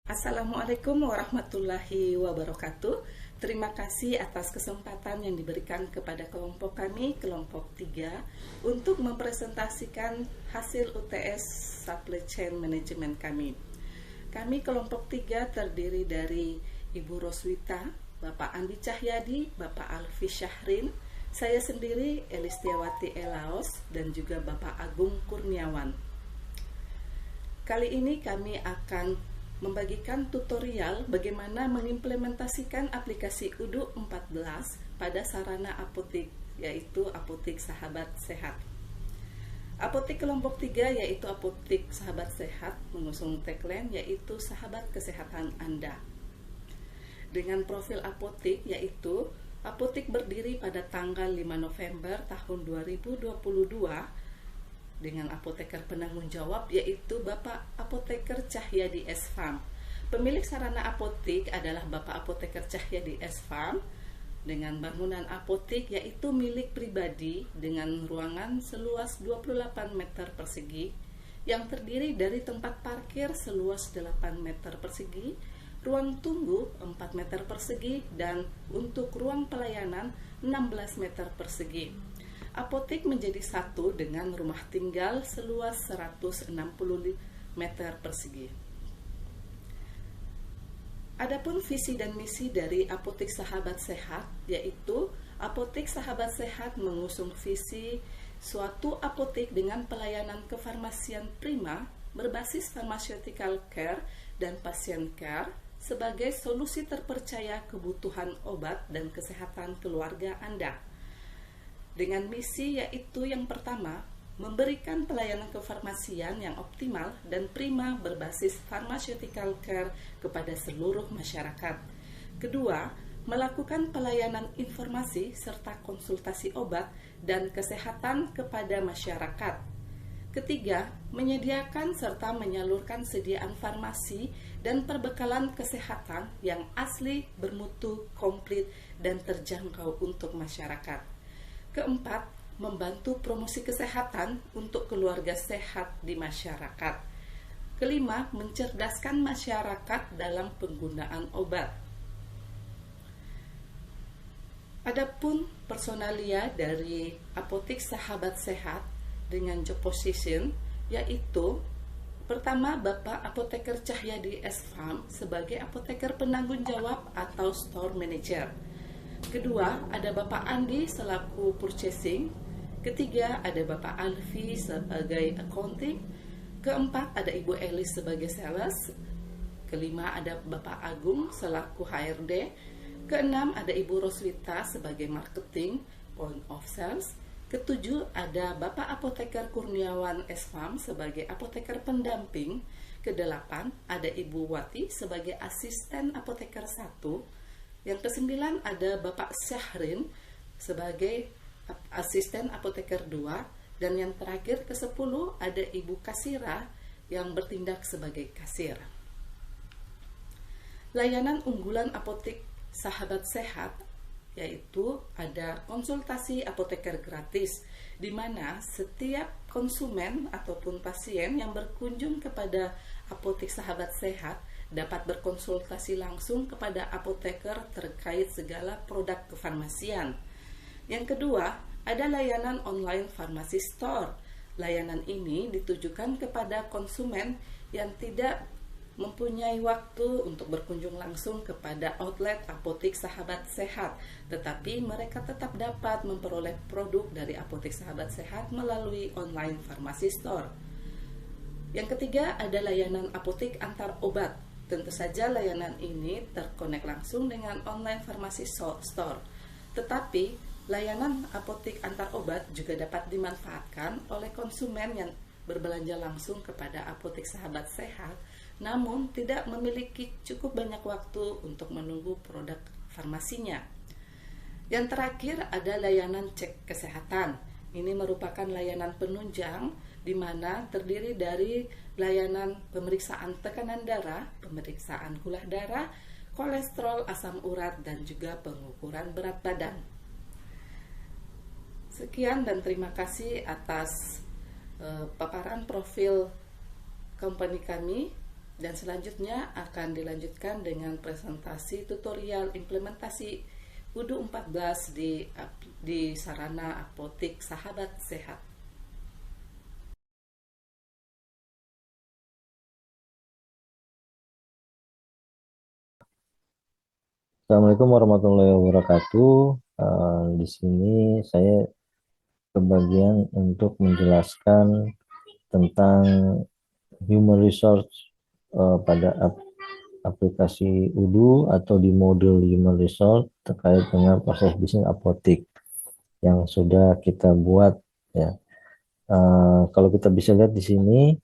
Assalamualaikum warahmatullahi wabarakatuh. Terima kasih atas kesempatan yang diberikan kepada kelompok kami, kelompok 3, untuk mempresentasikan hasil UTS Supply Chain Management kami. Kami kelompok 3 terdiri dari Ibu Roswita, Bapak Andi Cahyadi, Bapak Alfi Syahrin, saya sendiri Elistiawati Elaos, dan juga Bapak Agung Kurniawan. Kali ini kami akan membagikan tutorial bagaimana mengimplementasikan aplikasi UDU 14 pada sarana apotik, yaitu Apotik Sahabat Sehat. Apotik kelompok 3 yaitu Apotik Sahabat Sehat mengusung tagline yaitu Sahabat Kesehatan Anda. Dengan profil apotik yaitu apotik berdiri pada tanggal 5 November tahun 2022 dengan apoteker penanggung jawab yaitu Bapak Apoteker Cahyadi S.Farm. Pemilik sarana apotik adalah Bapak Apoteker Cahyadi S.Farm dengan bangunan apotik yaitu milik pribadi dengan ruangan seluas 28 meter persegi yang terdiri dari tempat parkir seluas 8 meter persegi, ruang tunggu 4 meter persegi, dan untuk ruang pelayanan 16 meter persegi. Apotik menjadi satu dengan rumah tinggal seluas 160 meter persegi. Adapun visi dan misi dari Apotik Sahabat Sehat yaitu Apotik Sahabat Sehat mengusung visi suatu apotik dengan pelayanan kefarmasian prima berbasis pharmaceutical care dan patient care sebagai solusi terpercaya kebutuhan obat dan kesehatan keluarga Anda. Dengan misi yaitu yang pertama, memberikan pelayanan kefarmasian yang optimal dan prima berbasis pharmaceutical care kepada seluruh masyarakat. Kedua, melakukan pelayanan informasi serta konsultasi obat dan kesehatan kepada masyarakat. Ketiga, menyediakan serta menyalurkan sediaan farmasi dan perbekalan kesehatan yang asli, bermutu, komplit, dan terjangkau untuk masyarakat. Keempat, membantu promosi kesehatan untuk keluarga sehat di masyarakat. Kelima, mencerdaskan masyarakat dalam penggunaan obat. Adapun personalia dari Apotik Sahabat Sehat dengan job position yaitu pertama, Bapak Apoteker Cahyadi S.Farm sebagai apoteker penanggung jawab atau store manager. Kedua, ada Bapak Andi selaku purchasing. Ketiga, ada Bapak Alfi sebagai accounting. Keempat, ada Ibu Elis sebagai sales. Kelima, ada Bapak Agung selaku HRD. Keenam, ada Ibu Roswita sebagai marketing, point of sales. Ketujuh, ada Bapak Apoteker Kurniawan S.Farm sebagai apoteker pendamping. Kedelapan, ada Ibu Wati sebagai asisten apoteker 1. Yang kesembilan, ada Bapak Syahrin sebagai asisten apoteker 2. Dan yang terakhir ke-10, ada Ibu Kasira yang bertindak sebagai kasir. Layanan unggulan Apotik Sahabat Sehat yaitu ada konsultasi apoteker gratis, di mana setiap konsumen ataupun pasien yang berkunjung kepada Apotik Sahabat Sehat dapat berkonsultasi langsung kepada apoteker terkait segala produk kefarmasian. Yang kedua, ada layanan online pharmacy store. Layanan ini ditujukan kepada konsumen yang tidak mempunyai waktu untuk berkunjung langsung kepada outlet Apotik Sahabat Sehat, tetapi mereka tetap dapat memperoleh produk dari Apotik Sahabat Sehat melalui online pharmacy store. Yang ketiga, ada layanan apotik antar obat. Tentu saja layanan ini terkonek langsung dengan online pharmacy store, tetapi layanan apotik antar obat juga dapat dimanfaatkan oleh konsumen yang berbelanja langsung kepada Apotik Sahabat Sehat, namun tidak memiliki cukup banyak waktu untuk menunggu produk farmasinya. Yang terakhir, ada layanan cek kesehatan. Ini merupakan layanan penunjang di mana terdiri dari layanan pemeriksaan tekanan darah, pemeriksaan gula darah, kolesterol, asam urat, dan juga pengukuran berat badan. Sekian dan terima kasih atas paparan profil company kami. Dan selanjutnya akan dilanjutkan dengan presentasi tutorial implementasi Wudhu 14 di sarana apotik Sahabat Sehat. Assalamualaikum warahmatullahi wabarakatuh. Di sini saya kebagian untuk menjelaskan tentang human resource pada aplikasi UDU atau di modul human resource terkait dengan proses bisnis apotik yang sudah kita buat ya. Kalau kita bisa lihat di sini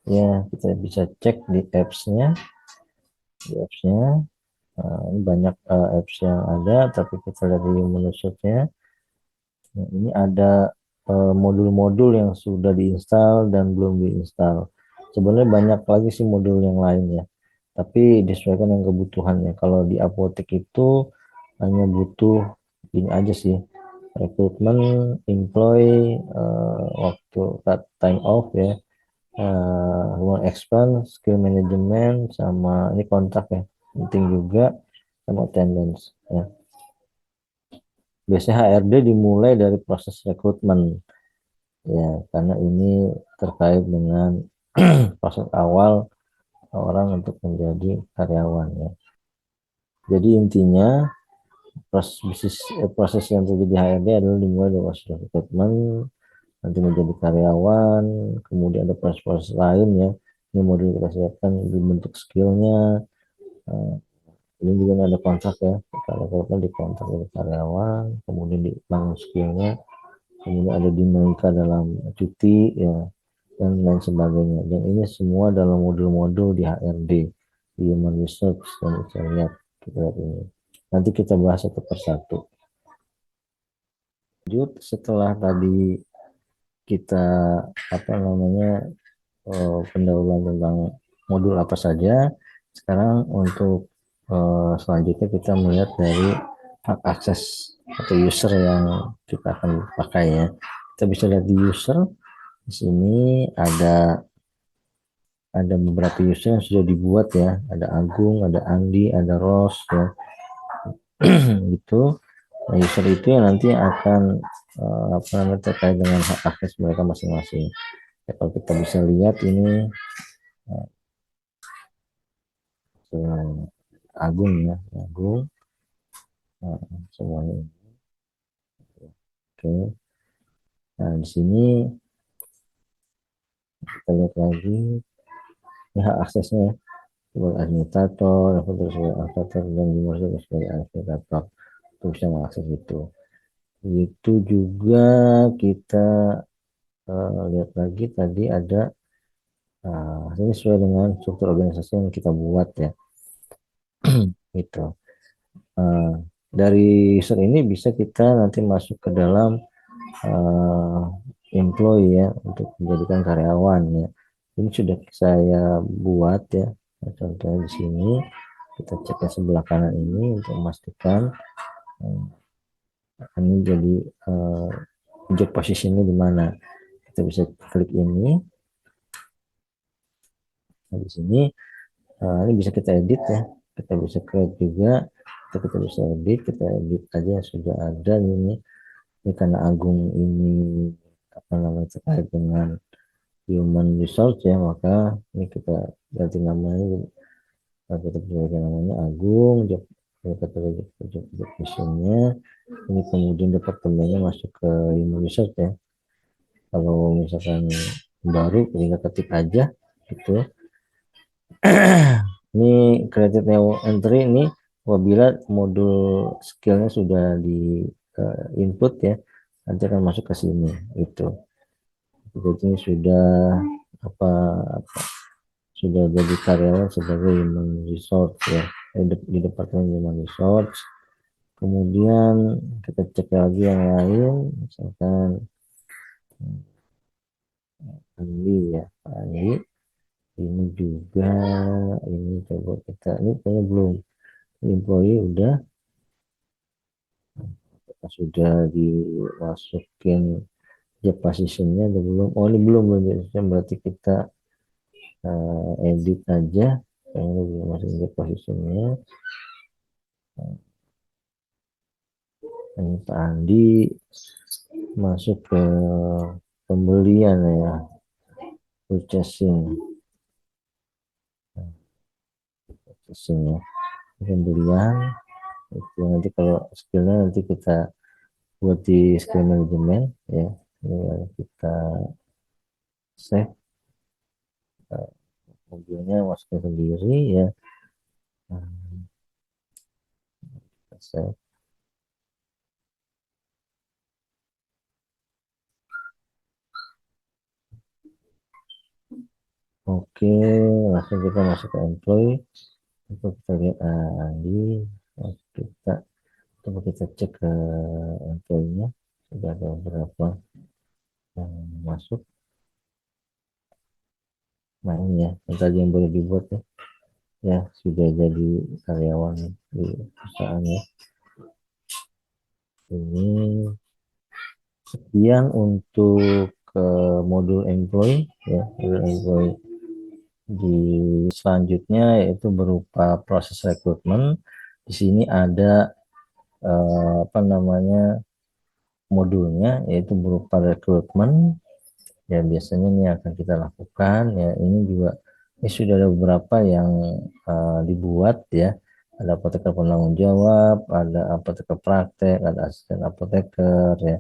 ya, kita bisa cek di apps-nya. Ini banyak apps yang ada, tapi kita lihat di human resource-nya. Nah, ini ada modul-modul yang sudah diinstal dan belum diinstal. Sebenarnya banyak lagi sih modul yang lain ya, tapi disesuaikan dengan kebutuhannya. Kalau di apotek itu hanya butuh ini aja sih, rekrutmen, employee, waktu time off ya, work expense, skill management, sama ini kontrak ya, penting juga, sama attendance ya. Biasanya HRD dimulai dari proses rekrutmen ya, karena ini terkait dengan proses awal orang untuk menjadi karyawan ya. Jadi intinya proses yang terjadi HRD adalah dimulai dari proses rekrutmen, nanti menjadi karyawan, kemudian ada proses-proses lain ya. Ini modul kita siapkan dibentuk skillnya. Nah, ini juga ada kontrak ya. Kalau rekrutmen di kontrak dari karyawan, kemudian dibangun skillnya, kemudian ada dinamika dalam cuti ya, dan lain sebagainya. Dan ini semua dalam modul-modul di HRD, di Human Research, dan bisa lihat, kita lihat ini. Nanti kita bahas satu persatu. Lanjut, setelah tadi kita pendahuluan tentang modul apa saja, sekarang untuk selanjutnya kita melihat dari hak akses atau user yang kita akan pakai ya. Kita bisa lihat di user. Di sini ada beberapa user yang sudah dibuat ya. Ada Agung, ada Andi, ada Ros ya. Itu. Nah, user itu yang nanti akan terkait dengan hak akses mereka masing-masing. Ya, kalau kita bisa lihat ini Agung ya, Agung. Nah, semuanya. Oke. Nah, di sini kita lihat lagi ya, hak aksesnya ya. Sebagai administrator, sebagai administrator, dan dimulai sebagai administrator. Itu bisa mengakses itu. Itu juga kita lihat lagi tadi ada ini sesuai dengan struktur organisasi yang kita buat ya. Gitu. Uh, dari user ini bisa kita nanti masuk ke dalam uh, employee ya, untuk menjadikan karyawan ya. Ini sudah saya buat ya. Contohnya di sini kita cek ke sebelah kanan ini untuk memastikan ini jadi job positionnya di mana. Kita bisa klik ini. Nah, di sini ini bisa kita edit ya. Kita bisa create juga. Kita bisa edit. Kita edit aja yang sudah ada ini. Ini karena Agung ini apa namanya terkait dengan human resource ya, maka ini kita ganti namanya. Kita berikan namanya Agung. Kita job positionnya. Ini kemudian departemennya masuk ke human resource ya. Kalau misalkan baru tinggal ketik aja gitu. Ini created new entry ini apabila modul skillnya sudah di input ya, nanti akan masuk ke sini itu. Jadi ini sudah apa, apa sudah jadi karyawan sebagai human resource ya, di departemen human resource. Kemudian kita cek lagi yang lain, misalkan Andi ya, Andi ini juga, ini coba kita, ini kayaknya belum, employee udah sudah dimasukin job positionnya atau belum. Oh ini belum, berarti kita edit aja, ini masukin ke positionnya. Ini Pak Andi masuk ke pembelian ya, purchasing, ya, pembelian itu nanti kalau skillnya nanti kita buat di skill manajemen ya. Ini kita save mobilnya masukin sendiri ya. Nah, kita save. Oke, langsung kita masuk ke employee. Untuk kita lihat Andi, kita coba kita cek ke employee-nya sudah ada berapa yang masuk. Nah ini ya, yang tadi yang boleh dibuat ya, ya sudah jadi karyawan di perusahaan ya. Ini sekian untuk modul employee ya, modul employee. Di selanjutnya yaitu berupa proses rekrutmen. Di sini ada apa namanya modulnya yaitu berupa rekrutmen ya, biasanya ini akan kita lakukan ya. Ini juga ini sudah ada beberapa yang dibuat ya, ada apoteker penanggung jawab, ada apoteker praktek, ada asisten apoteker ya,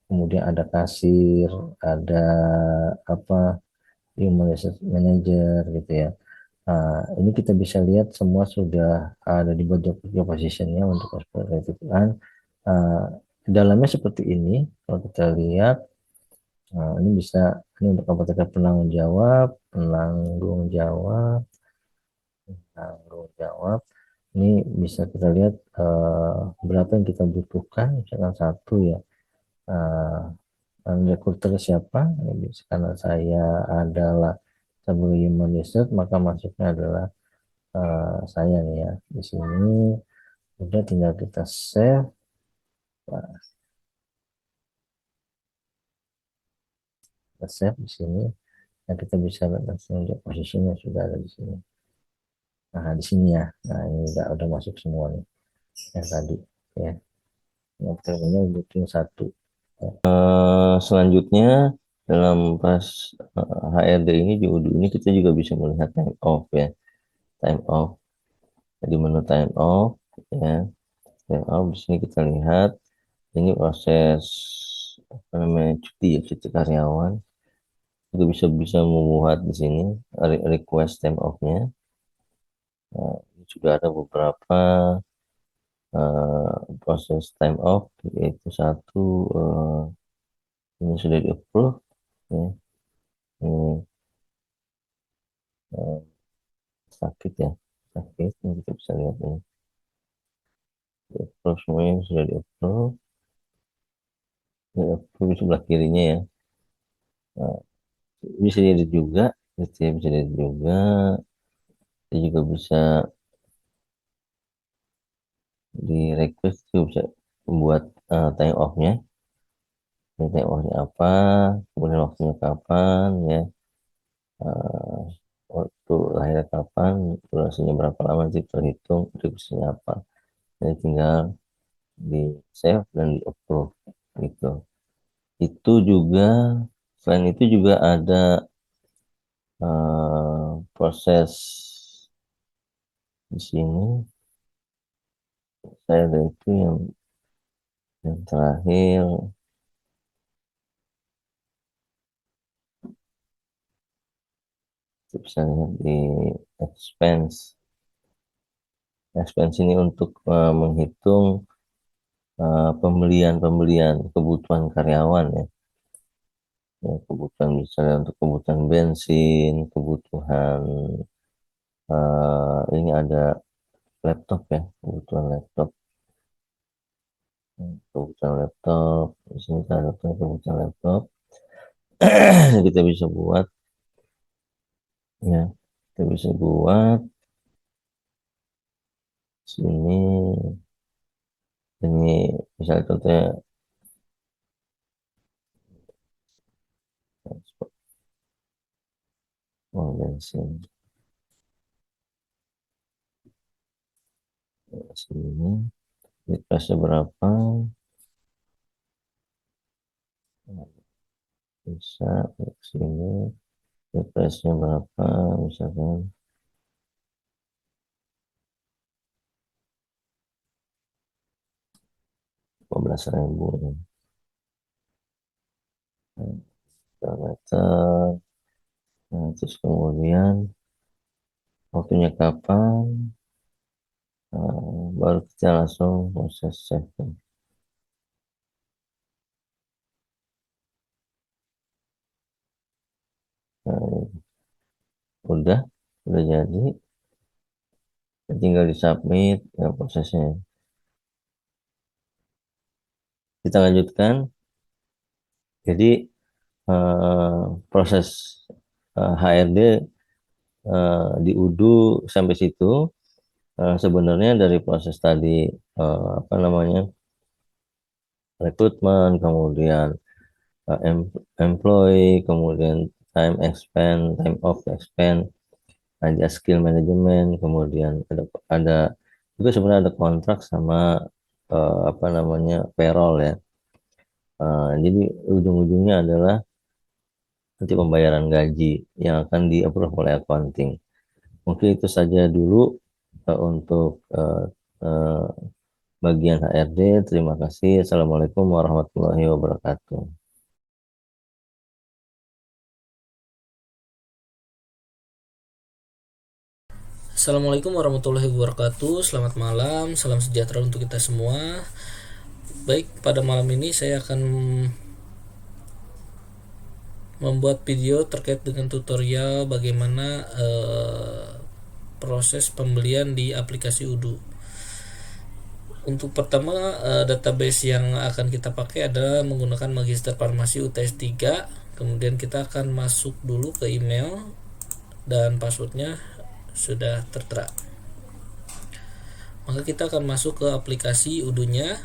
kemudian ada kasir, ada apa human resource manager gitu ya. Nah, ini kita bisa lihat semua sudah ada di job positionnya untuk perekrutan. Dalamnya seperti ini kalau kita lihat. Nah, ini bisa, ini untuk apoteker penanggung jawab, penanggung jawab. Ini bisa kita lihat berapa yang kita butuhkan, misalkan satu ya. Rekruter siapa? Karena saya adalah sebagai human research, maka masuknya adalah saya nih ya. Di sini udah tinggal kita save. Nah, kita save di sini. Nah, kita bisa langsung lihat posisinya sudah ada di sini. Nah, di sini ya. Nah, ini udah masuk semua nih yang tadi ya. Yang terminal butuh satu. Selanjutnya dalam pas HRD ini di UDU ini kita juga bisa melihat time off ya. Time off. Di menu time off ya. Time off di sini kita lihat ini proses apa namanya cuti ya, cuti karyawan. Juga bisa membuat di sini request time off-nya. Nah, ini juga ada beberapa proses time off, yaitu satu ini sudah di approve ya. Ini uh, sakit ya, sakit ini kita bisa lihat ini di approve, semuanya sudah di approve di sebelah kirinya ya. Nah, bisa dilihat juga gitu ya, bisa dilihat juga, kita juga bisa di request juga bisa membuat time off-nya. Ini waktunya apa, kemudian waktunya kapan ya, uh, waktu lahirnya kapan, durasinya berapa lama, nanti terhitung durasinya apa. Jadi tinggal di save dan di approve gitu. Itu juga selain itu juga ada proses di sini. Saya ada itu yang terakhir. Kita bisa lihat di expense. Expense ini untuk menghitung pembelian kebutuhan karyawan ya. Ya, kebutuhan misalnya untuk kebutuhan bensin, kebutuhan ini ada laptop ya, kebutuhan laptop. Kebutuhan laptop, di sini ada kebutuhan laptop. Kita bisa buat ya, kita bisa buat sini, ini misalnya contohnya bensin. Sini litresnya berapa, bisa sini litresnya berapa, misalkan 15.000 kilometer. Nah, terus kemudian waktunya kapan, baru kita langsung proses saving. Nah, udah jadi, tinggal di submit ya prosesnya. Kita lanjutkan. Jadi proses HRD di UDU sampai situ. Sebenarnya dari proses tadi apa namanya, rekrutmen, kemudian employee, kemudian time expand, time off expand, ada skill management, kemudian ada juga sebenarnya ada kontrak sama apa namanya payroll ya. Jadi ujung-ujungnya adalah nanti pembayaran gaji yang akan di-approve oleh accounting. Mungkin itu saja dulu untuk bagian HRD. Terima kasih. Assalamualaikum warahmatullahi wabarakatuh. Assalamualaikum warahmatullahi wabarakatuh. Selamat malam, salam sejahtera untuk kita semua. Baik, pada malam ini saya akan membuat video terkait dengan tutorial bagaimana proses pembelian di aplikasi Udu. Untuk pertama, database yang akan kita pakai adalah menggunakan Magister Farmasi UTS 3. Kemudian kita akan masuk dulu ke email dan passwordnya sudah tertera. Maka kita akan masuk ke aplikasi Udunya.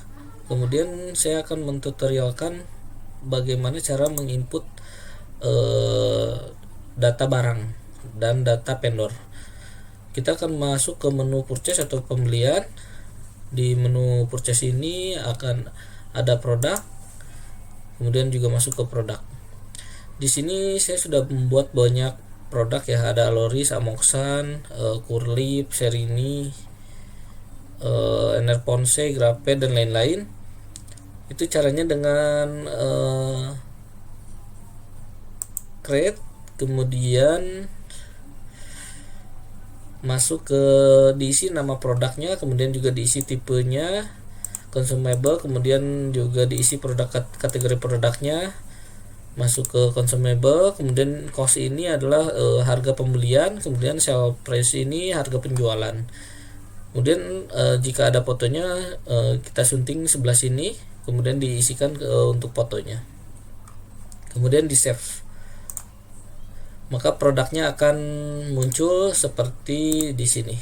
Kemudian saya akan mentutorialkan bagaimana cara menginput data barang dan data vendor. Kita akan masuk ke menu purchase atau pembelian. Di menu purchase ini akan ada produk, kemudian juga masuk ke produk. Di sini saya sudah membuat banyak produk ya, ada Aloris, Amoxan, Curlip, Serini, Enerponse, Grape dan lain-lain. Itu caranya dengan create, kemudian masuk ke diisi nama produknya, kemudian juga diisi tipenya, consumable, kemudian juga diisi produk kategori produknya, masuk ke consumable, kemudian cost ini adalah harga pembelian, kemudian sell price ini harga penjualan. Kemudian jika ada fotonya kita sunting sebelah sini, kemudian diisikan untuk fotonya, kemudian di save. Maka produknya akan muncul seperti di sini.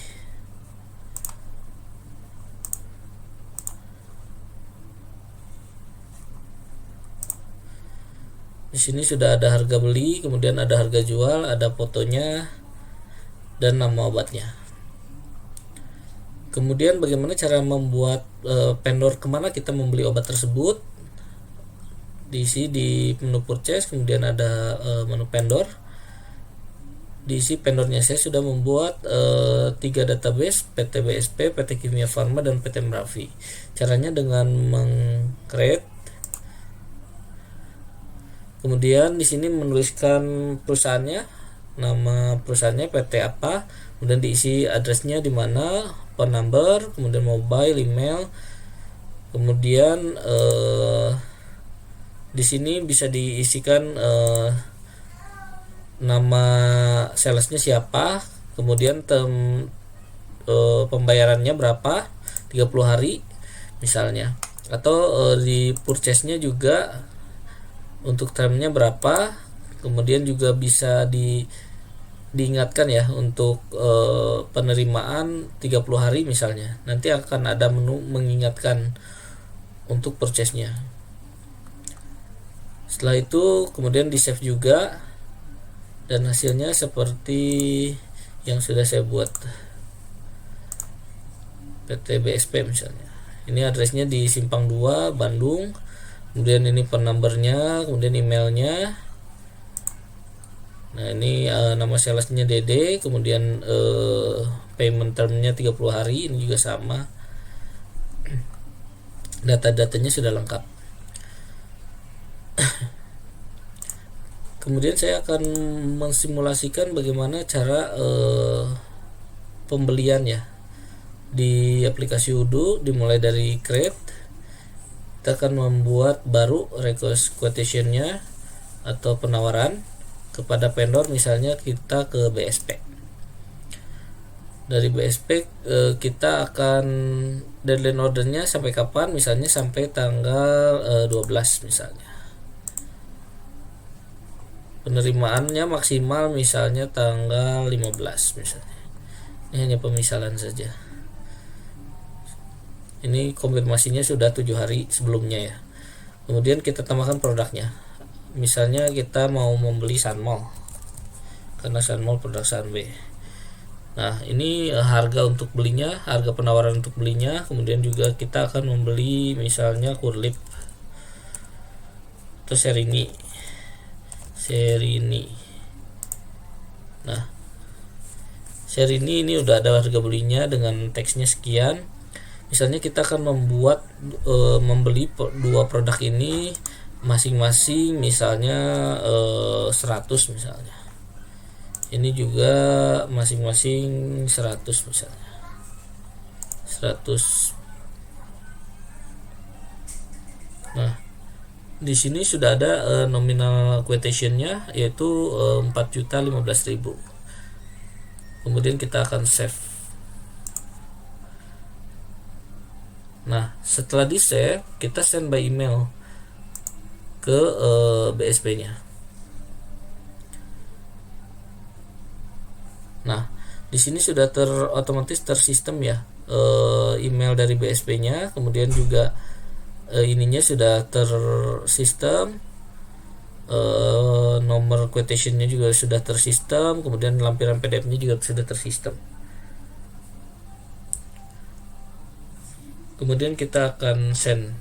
Di sini sudah ada harga beli, kemudian ada harga jual, ada fotonya dan nama obatnya. Kemudian bagaimana cara membuat vendor kemana kita membeli obat tersebut? Diisi di menu purchase, kemudian ada menu vendor. Diisi vendornya, saya sudah membuat 3 database, PT BSP, PT Kimia Farma dan PT Meravi. Caranya dengan meng-create, kemudian di sini menuliskan perusahaannya, nama perusahaannya PT apa, kemudian diisi addressnya di mana, phone number, kemudian mobile, email, kemudian di sini bisa diisikan nama salesnya siapa, kemudian pembayarannya berapa, 30 hari misalnya, atau di purchase-nya juga untuk termnya berapa, kemudian juga bisa diingatkan ya untuk penerimaan 30 hari misalnya, nanti akan ada menu mengingatkan untuk purchase-nya. Setelah itu kemudian di save juga. dan hasilnya seperti yang sudah saya buat. PT BSP misalnya, ini addressnya di Simpang 2 Bandung, kemudian ini phone numbernya, kemudian emailnya. Nah ini nama salesnya Dede, kemudian payment termnya 30 hari, ini juga sama, data-datanya sudah lengkap. Kemudian saya akan mensimulasikan bagaimana cara pembelian ya di aplikasi Odoo. Dimulai dari create, kita akan membuat baru request quotation-nya atau penawaran kepada vendor, misalnya kita ke BSP. Dari BSP kita akan deadline ordernya sampai kapan, misalnya sampai tanggal 12 misalnya. Penerimaannya maksimal misalnya tanggal 15 misalnya. Ini hanya pemisalan saja. Ini konfirmasinya sudah 7 hari sebelumnya ya. Kemudian kita tambahkan produknya. Misalnya kita mau membeli Sunmall, karena Sunmall produk Sunway. Nah ini harga untuk belinya, harga penawaran untuk belinya. Kemudian juga kita akan membeli misalnya Curlip atau Serini. Nah Serini ini udah ada harga belinya dengan teksnya sekian. Misalnya kita akan membeli dua produk ini masing-masing misalnya 100 misalnya. Ini juga masing-masing 100 misalnya. 100. Nah, di sini sudah ada nominal quotation-nya, yaitu 4.015.000. Kemudian kita akan save. Nah, setelah di save, kita send by email ke BSP-nya. Nah, di sini sudah otomatis tersistem ya email dari BSP-nya, kemudian juga ininya sudah tersistem, nomor quotation-nya juga sudah tersistem, kemudian lampiran PDF-nya juga sudah tersistem. Kemudian kita akan send.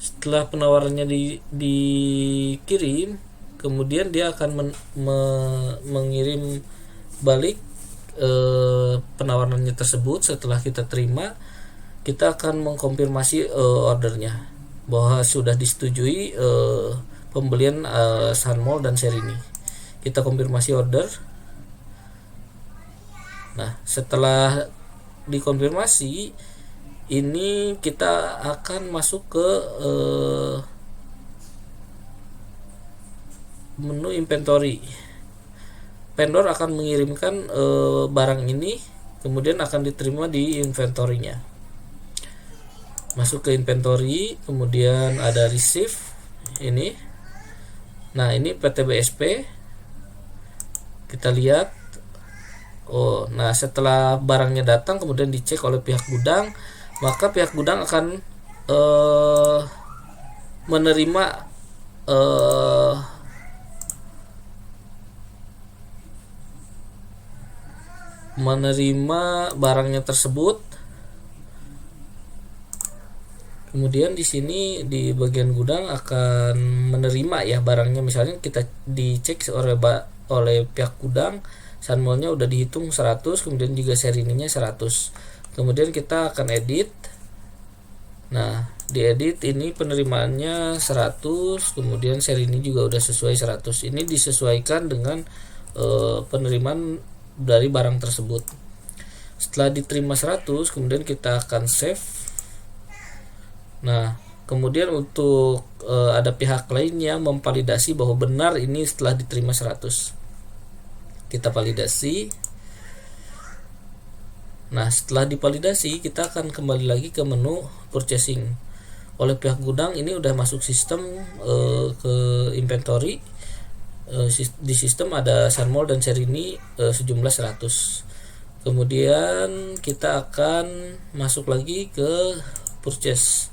Setelah penawarannya dikirim, kemudian dia akan mengirim balik penawarannya tersebut. Setelah kita terima, kita akan mengkonfirmasi ordernya bahwa sudah disetujui pembelian Sunmall dan Serini. Kita konfirmasi order. Nah, setelah dikonfirmasi, ini kita akan masuk ke menu inventory. Vendor akan mengirimkan barang ini, kemudian akan diterima di inventory-nya. Masuk ke inventory, kemudian ada receive ini. Nah, ini PT BSP. Kita lihat. Oh, nah setelah barangnya datang kemudian dicek oleh pihak gudang, maka pihak gudang akan menerima barangnya tersebut. Kemudian di sini di bagian gudang akan menerima ya barangnya, misalnya kita dicek oleh pihak gudang, Sunmall-nya udah dihitung 100, kemudian juga Serininya 100. Kemudian kita akan edit. Nah, di edit ini penerimaannya 100, kemudian Serini juga udah sesuai 100. Ini disesuaikan dengan penerimaan dari barang tersebut. Setelah diterima 100, kemudian kita akan save. Nah, kemudian untuk ada pihak lain yang memvalidasi bahwa benar ini setelah diterima 100. Kita validasi. Nah, setelah divalidasi, kita akan kembali lagi ke menu purchasing. Oleh pihak gudang ini udah masuk sistem ke inventory. Di sistem ada Sunmall dan Serini sejumlah 100. Kemudian kita akan masuk lagi ke purchase.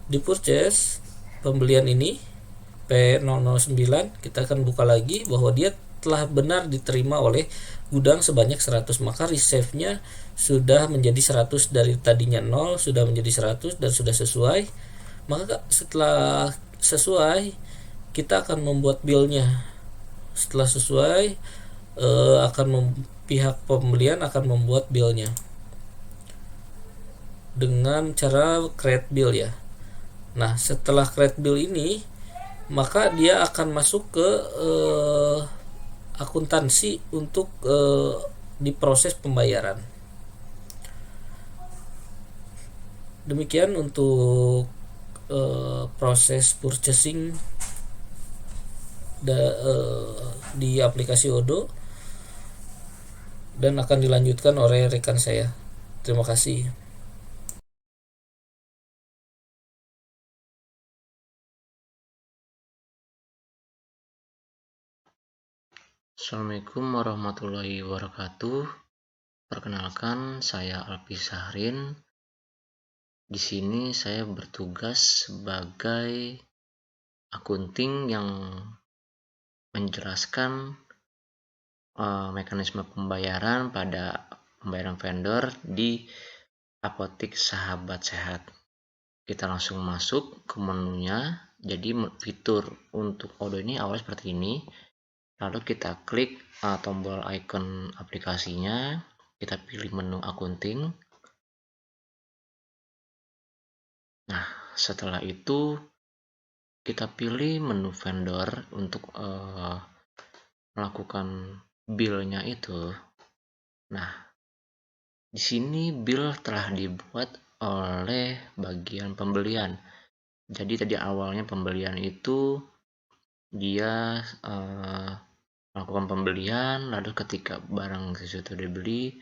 Di purchase pembelian ini P009, kita akan buka lagi bahwa dia telah benar diterima oleh gudang sebanyak 100, maka reserve-nya sudah menjadi 100, dari tadinya 0 sudah menjadi 100 dan sudah sesuai. Maka setelah sesuai, kita akan membuat bill-nya. Setelah sesuai, pihak pembelian akan membuat bill-nya dengan cara create bill ya. Nah, setelah create bill ini, maka dia akan masuk ke akuntansi untuk diproses pembayaran. Demikian untuk proses purchasing di aplikasi Odoo, dan akan dilanjutkan oleh rekan saya. Terima kasih. Assalamualaikum warahmatullahi wabarakatuh. Perkenalkan, saya Alpi Sahrin. Di sini saya bertugas sebagai akunting yang menjelaskan mekanisme pembayaran pada pembayaran vendor di Apotik Sahabat Sehat. Kita langsung masuk ke menunya. Jadi fitur untuk Odoo ini awal seperti ini. Lalu kita klik tombol icon aplikasinya, kita pilih menu akunting. Nah, setelah itu kita pilih menu vendor untuk melakukan bill-nya itu. Nah, di sini bill telah dibuat oleh bagian pembelian. Jadi tadi awalnya pembelian itu dia melakukan pembelian, lalu ketika barang sesuatu dibeli,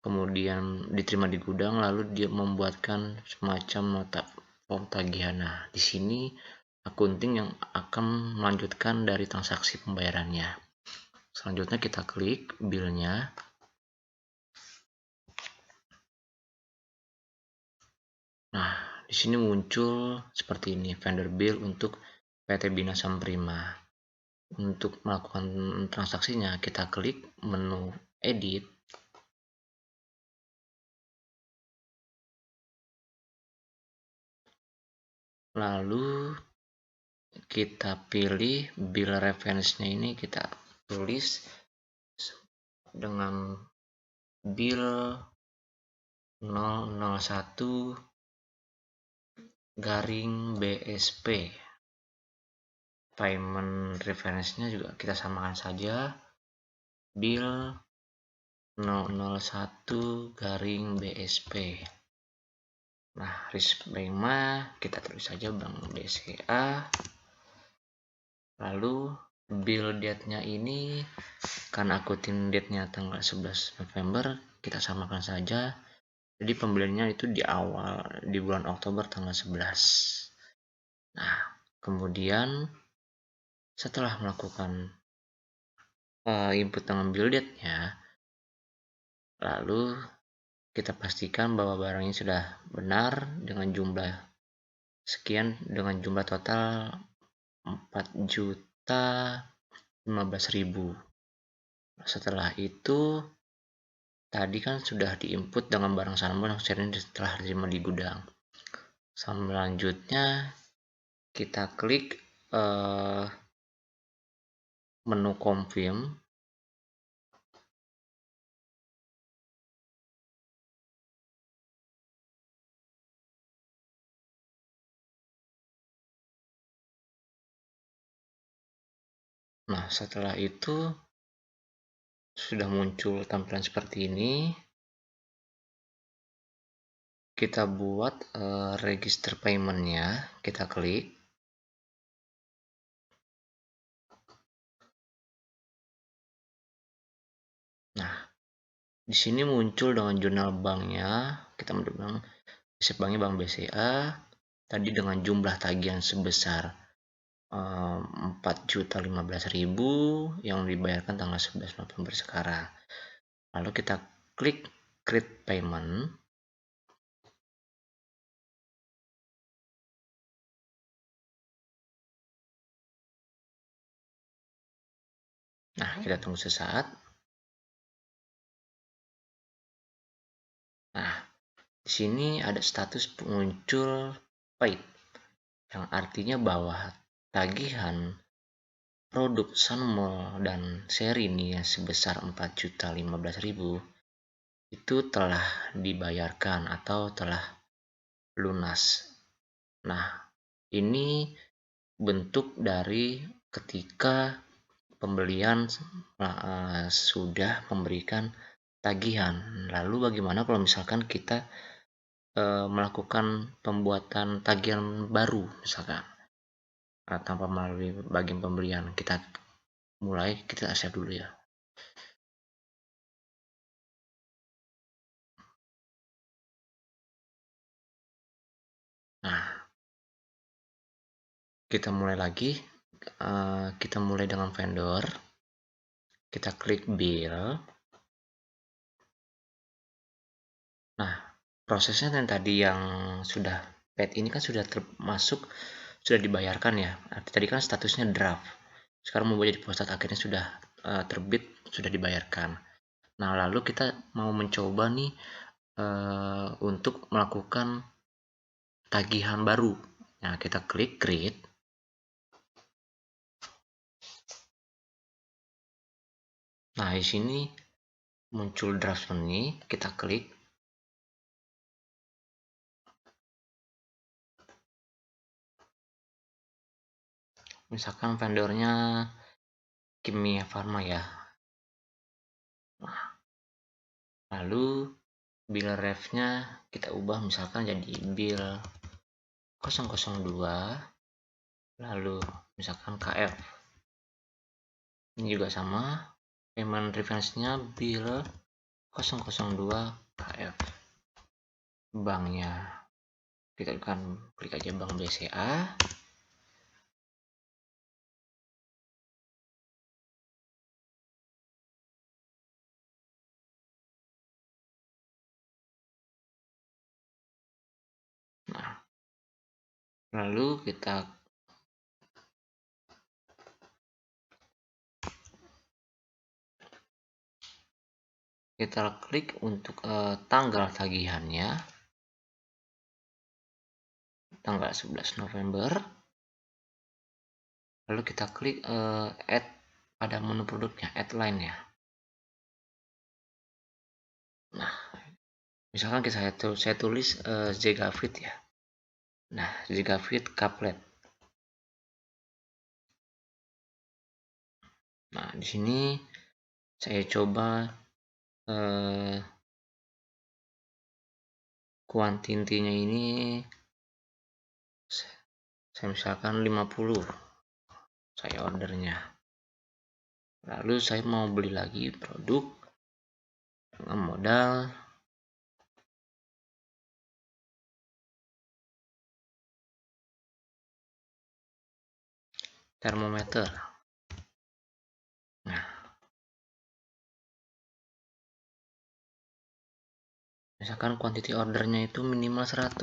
kemudian diterima di gudang, lalu dia membuatkan semacam nota form tagihan. Nah, di sini akunting yang akan melanjutkan dari transaksi pembayarannya. Selanjutnya kita klik bill-nya. Nah, di sini muncul seperti ini, vendor bill untuk PT Bina Samprima. Untuk melakukan transaksinya, kita klik menu edit. Lalu kita pilih bill reference-nya, ini kita tulis dengan bill 001 garing BSP. Payment reference-nya juga kita samakan saja, bill 001 garing BSP. Nah, risk bank kita tulis saja Bank BCA. Lalu bill date-nya ini, karena akutin date-nya tanggal 11 November, kita samakan saja. Jadi pembeliannya itu di bulan Oktober tanggal 11. Nah, kemudian setelah melakukan input dengan bill date-nya, lalu kita pastikan bahwa barangnya sudah benar dengan jumlah sekian, dengan jumlah total 4.015.000. Setelah itu tadi kan sudah diinput dengan barang sama yang setelah diterima di gudang. Selanjutnya kita klik menu confirm. Nah, setelah itu sudah muncul tampilan seperti ini. Kita buat register payment-nya, kita klik. Nah, di sini muncul dengan jurnal banknya. Kita menunjukkan banknya Bank BCA. Tadi dengan jumlah tagihan sebesar 4.015.000 yang dibayarkan tanggal 11 November sekarang. Lalu kita klik create payment. Nah, kita tunggu sesaat. Nah, di sini ada status muncul paid, yang artinya bahwa tagihan produk Sunmall dan seri nih ya, sebesar 4.015.000 itu telah dibayarkan atau telah lunas. Nah, ini bentuk dari ketika pembelian sudah memberikan tagihan. Lalu bagaimana kalau misalkan kita melakukan pembuatan tagihan baru misalkan tanpa melalui bagian pembelian? Kita save dulu ya. Nah, kita mulai lagi. Kita mulai dengan vendor. Kita klik bill. Nah, prosesnya yang tadi yang sudah paid ini kan sudah sudah dibayarkan ya. Tadi kan statusnya draft. Sekarang mau jadi postat, akhirnya sudah terbit, sudah dibayarkan. Nah, lalu kita mau mencoba nih untuk melakukan tagihan baru. Nah, kita klik create. Nah, di sini muncul draft ini, kita klik. Misalkan vendornya Kimia Farma ya. Nah, lalu bill refnya kita ubah misalkan jadi bill 002, lalu misalkan KF. Ini juga sama, payment reference-nya bill 002 KF. Banknya kita akan klik aja bank BCA. Nah, lalu kita klik untuk tanggal tagihannya, tanggal 11 November. Lalu kita klik add pada menu produknya, add line ya. Nah, misalkan saya tulis Zegafit ya. Nah, Zegafit couplet. Nah, di sini saya coba kuantitinya ini saya misalkan 50 saya ordernya. Lalu saya mau beli lagi produk dengan modal termometer. Nah, misalkan quantity ordernya itu minimal 100.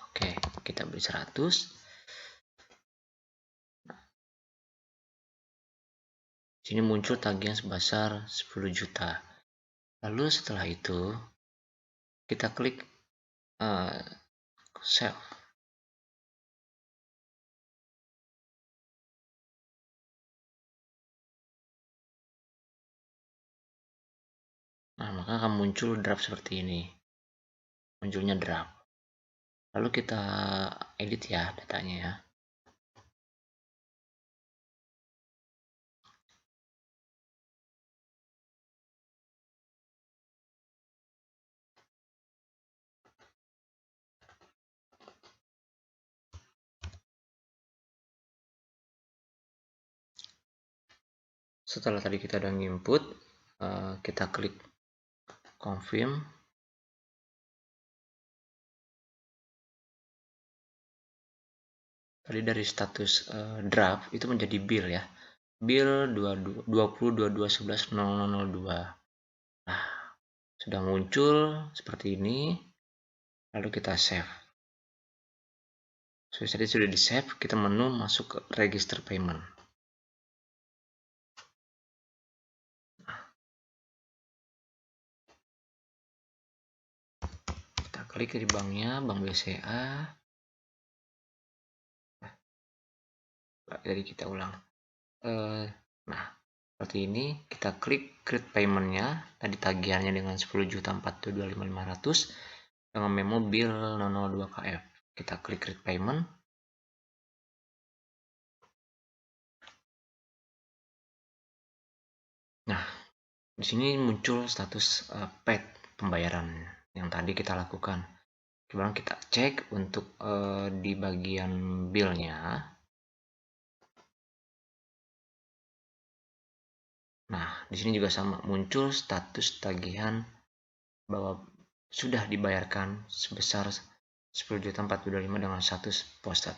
Oke, kita beli 100. Sini muncul tagihan sebesar 10 juta. Lalu setelah itu kita klik save. Nah, maka akan muncul draft seperti ini. Munculnya draft. Lalu kita edit ya datanya ya. Setelah tadi kita udah input, kita klik confirm. Tadi dari status draft itu menjadi bill ya. Bill 2022110002. Nah, sudah muncul seperti ini. Lalu kita save. Tadi sudah di save, kita menu masuk ke register payment. klik di banknya, Bank BCA. Jadi kita ulang. Nah, seperti ini kita klik create paymentnya. Tadi tagihannya dengan 10.042.500 dengan memo bill 002 KF. Kita klik create payment. Nah, di sini muncul status paid pembayaran yang tadi kita lakukan. Kemudian kita cek untuk di bagian billnya. Nah, di sini juga sama, muncul status tagihan bahwa sudah dibayarkan sebesar 10.042.500 dengan status posted.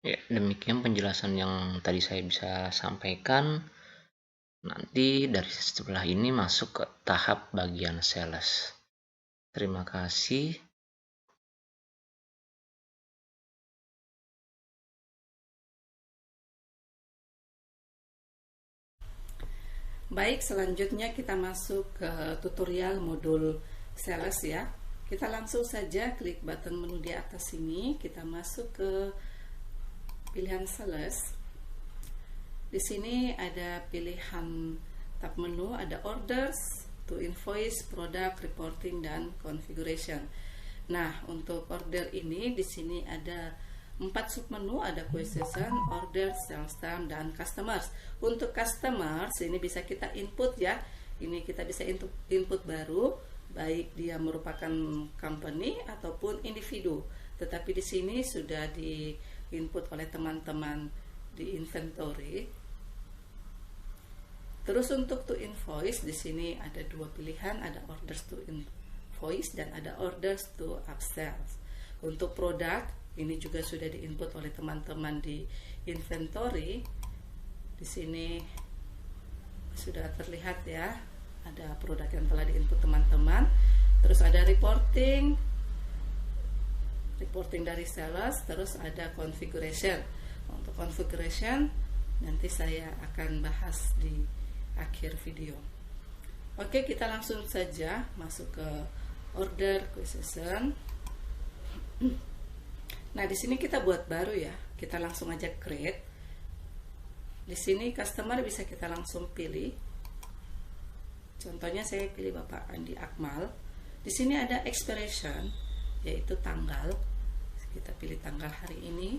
Ya, demikian penjelasan yang tadi saya bisa sampaikan. Nanti dari setelah ini masuk ke tahap bagian sales. Terima kasih. Baik, selanjutnya kita masuk ke tutorial modul sales ya. Kita langsung saja klik button menu di atas sini, kita masuk ke pilihan sales. Di sini ada pilihan tab menu, ada orders, to invoice, product, reporting, dan configuration. Nah, untuk order ini di sini ada 4 submenu, ada question, order, sales term, dan customers. Untuk customers ini bisa kita input ya. Ini kita bisa input baru, baik dia merupakan company ataupun individu. Tetapi di sini sudah di input oleh teman-teman di inventory. Terus untuk to invoice di sini ada 2 pilihan, ada orders to invoice dan ada orders to upsells. Untuk produk ini juga sudah diinput oleh teman-teman di inventory. Di sini sudah terlihat ya, ada produk yang telah diinput teman-teman. Terus ada reporting dari sales, terus ada configuration. Untuk configuration nanti saya akan bahas di akhir video. Oke, kita langsung saja masuk ke order question. Nah, di sini kita buat baru ya. Kita langsung aja create. Di sini customer bisa kita langsung pilih. Contohnya saya pilih Bapak Andi Akmal. Di sini ada expiration, yaitu tanggal. Kita pilih tanggal hari ini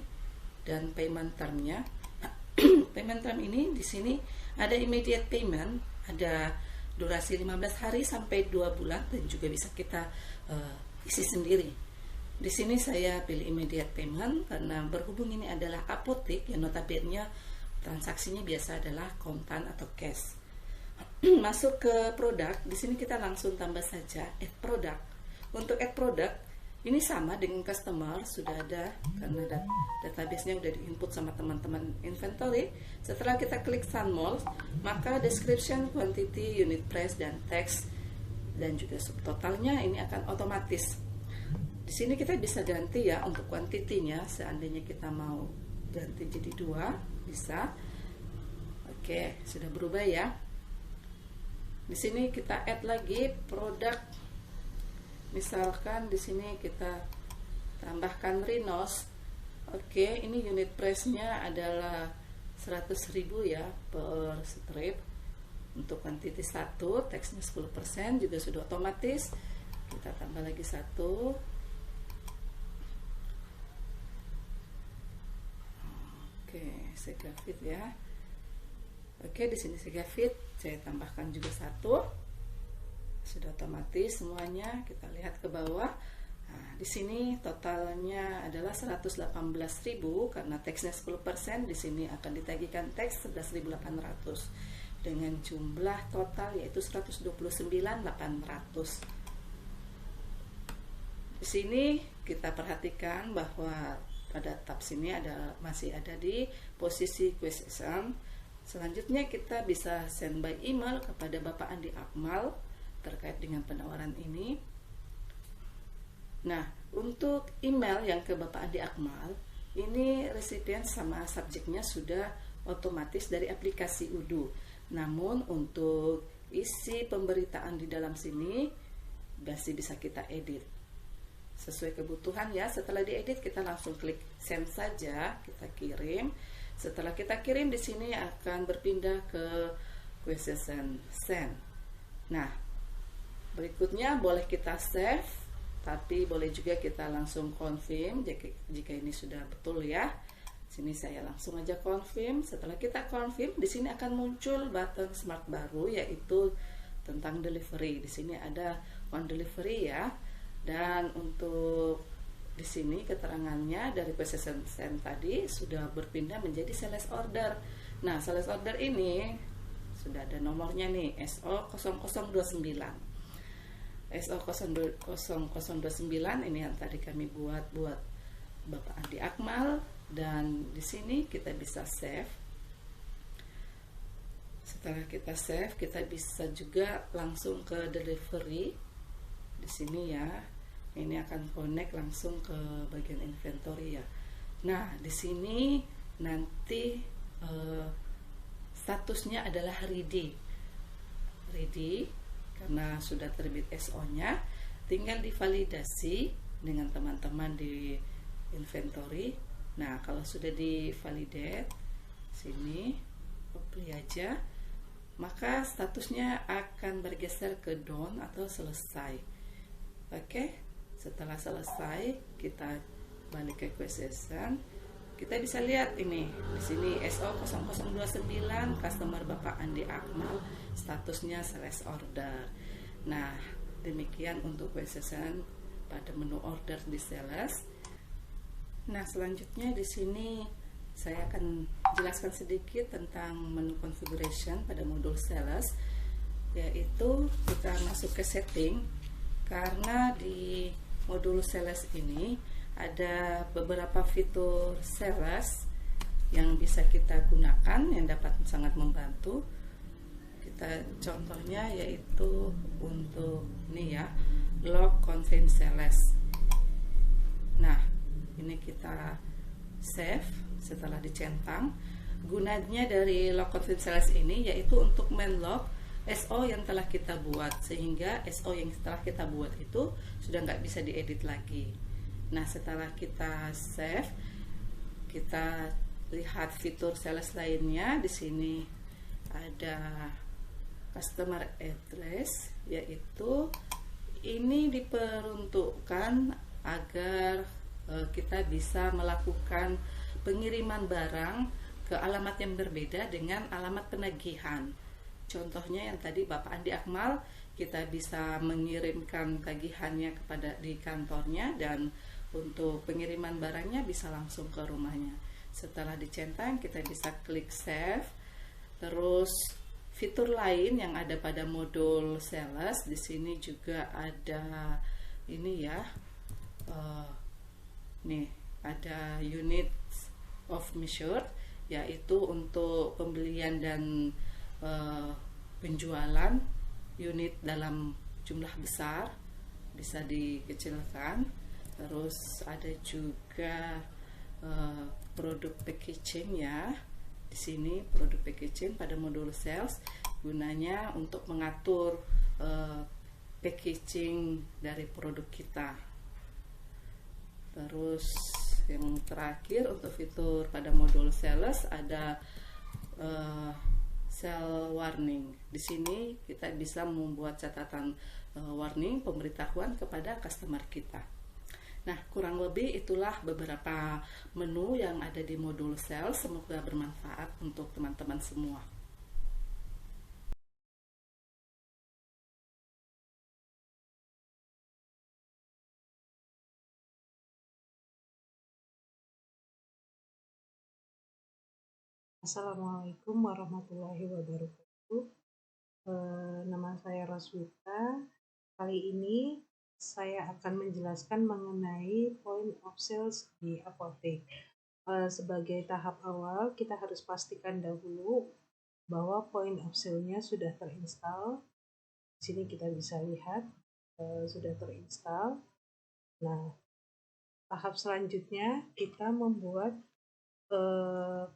dan payment termnya. Payment term ini di sini ada immediate payment, ada durasi 15 hari sampai 2 bulan dan juga bisa kita isi sendiri. Di sini saya pilih immediate payment karena berhubung ini adalah apotek yang notabene transaksinya biasa adalah kontan atau cash. Masuk ke produk, di sini kita langsung tambah saja add product. Untuk add product ini sama dengan customer, sudah ada karena database-nya sudah diinput sama teman-teman inventory. Setelah kita klik Sunmall, maka description, quantity, unit price, dan text dan juga subtotalnya ini akan otomatis. Di sini kita bisa ganti ya untuk kuantitinya, seandainya kita mau ganti jadi 2 bisa. Oke, sudah berubah ya. Di sini kita add lagi produk. Misalkan di sini kita tambahkan Rhinos. Oke, ini unit price-nya adalah 100.000 ya per strip. Untuk kuantiti 1, teksnya 10% juga sudah otomatis. Kita tambah lagi 1. Oke, sega fit ya. Oke, di sini sega fit, saya tambahkan juga 1. Sudah otomatis semuanya. Kita lihat ke bawah. Nah, di sini totalnya adalah 118.000 karena teksnya 10%. Di sini akan ditagihkan teks 11.800 dengan jumlah total yaitu 129.800. Di sini kita perhatikan bahwa pada tab sini masih ada di posisi question. Selanjutnya kita bisa send by email kepada Bapak Andi Akmal terkait dengan penawaran ini. Nah, untuk email yang ke Bapak Andi Akmal, ini resipien sama subjeknya sudah otomatis dari aplikasi Udu. Namun untuk isi pemberitaan di dalam sini masih bisa kita edit sesuai kebutuhan ya. Setelah diedit kita langsung klik send saja, kita kirim. Setelah kita kirim, di sini akan berpindah ke Quizizzen send. Nah, berikutnya boleh kita save, tapi boleh juga kita langsung confirm jika ini sudah betul ya. Sini saya langsung aja confirm. Setelah kita confirm, di sini akan muncul button smart baru, yaitu tentang delivery. Di sini ada on delivery ya. Dan untuk di sini keterangannya dari Quizizzen send tadi sudah berpindah menjadi sales order. Nah, sales order ini sudah ada nomornya nih, SO0029. SO0029 ini yang tadi kami buat Bapak Andi Akmal, dan di sini kita bisa save. Setelah kita save, kita bisa juga langsung ke delivery di sini ya. Ini akan connect langsung ke bagian inventory ya. Nah, di sini nanti statusnya adalah ready karena sudah terbit SO-nya. Tinggal divalidasi dengan teman-teman di inventory. Nah, kalau sudah divalidate, sini apply aja, maka statusnya akan bergeser ke done atau selesai. Oke, setelah selesai kita balik ke Quizizzen. Kita bisa lihat ini di sini SO0029 customer Bapak Andi Akmal, statusnya sales order. Nah, demikian untuk Quizizzen pada menu order di sales. Nah, selanjutnya di sini saya akan jelaskan sedikit tentang menu configuration pada modul sales, yaitu kita masuk ke setting. Karena di modul sales ini ada beberapa fitur sales yang bisa kita gunakan yang dapat sangat membantu kita. Contohnya yaitu untuk ini ya, log contain sales. Nah, ini kita save setelah dicentang. Gunanya dari log contain sales ini yaitu untuk men-log SO yang telah kita buat, sehingga SO yang telah kita buat itu sudah nggak bisa diedit lagi. Nah, setelah kita save, kita lihat fitur sales lainnya. Di sini ada customer address, yaitu ini diperuntukkan agar kita bisa melakukan pengiriman barang ke alamat yang berbeda dengan alamat penagihan. Contohnya yang tadi Bapak Andi Akmal, kita bisa mengirimkan tagihannya kepada di kantornya, dan untuk pengiriman barangnya bisa langsung ke rumahnya. Setelah dicentang, kita bisa klik save. Terus fitur lain yang ada pada modul sales, di sini juga ada ini ya. Nih, ada unit of measure, yaitu untuk pembelian dan penjualan unit dalam jumlah besar, bisa dikecilkan. Terus ada juga produk packaging ya. Di sini produk packaging pada modul sales gunanya untuk mengatur packaging dari produk kita. Terus yang terakhir untuk fitur pada modul sales ada sell warning. Di sini kita bisa membuat catatan warning, pemberitahuan kepada customer kita. Nah, kurang lebih itulah beberapa menu yang ada di modul sales. Semoga bermanfaat untuk teman-teman semua. Assalamualaikum warahmatullahi wabarakatuh. Nama saya Roswita. Kali ini saya akan menjelaskan mengenai point of sales di apotek. Sebagai tahap awal, kita harus pastikan dahulu bahwa point of sale-nya sudah terinstall. Di sini kita bisa lihat sudah terinstall. Nah, tahap selanjutnya kita membuat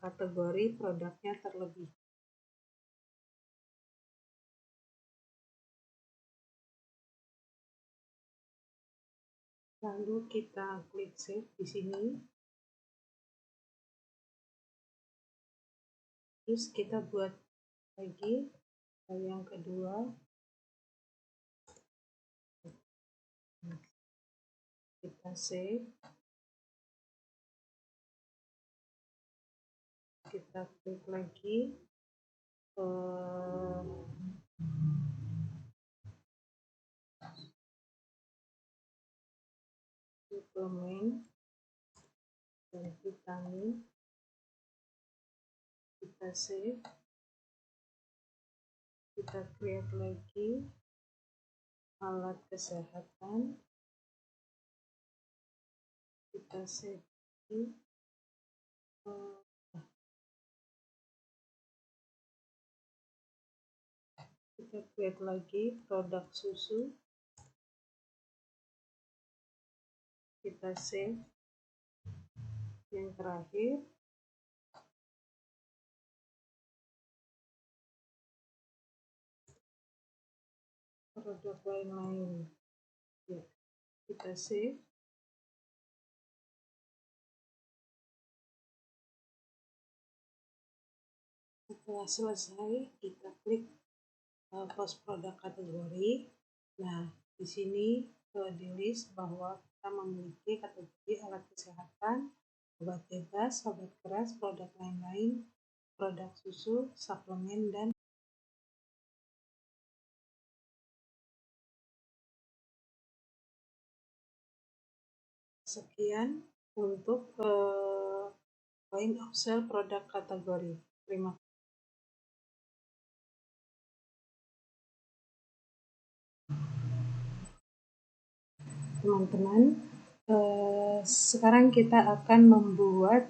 kategori produknya terlebih. Lalu kita klik save di sini. Terus kita buat lagi yang kedua. Kita save. Kita klik lagi suplemen dan vitamin. Kita save. Kita create lagi alat kesehatan. Kita save lagi. Kita create lagi produk susu. Kita save. Yang terakhir produk lain-lain. Ya, kita save. Setelah selesai, kita klik post produk kategori. Nah, di sini di list bahwa kita memiliki kategori alat kesehatan, obat bebas, obat keras, produk lain-lain, produk susu, suplemen, dan sekian untuk point of sale produk kategori. Terima kasih. Teman-teman, sekarang kita akan membuat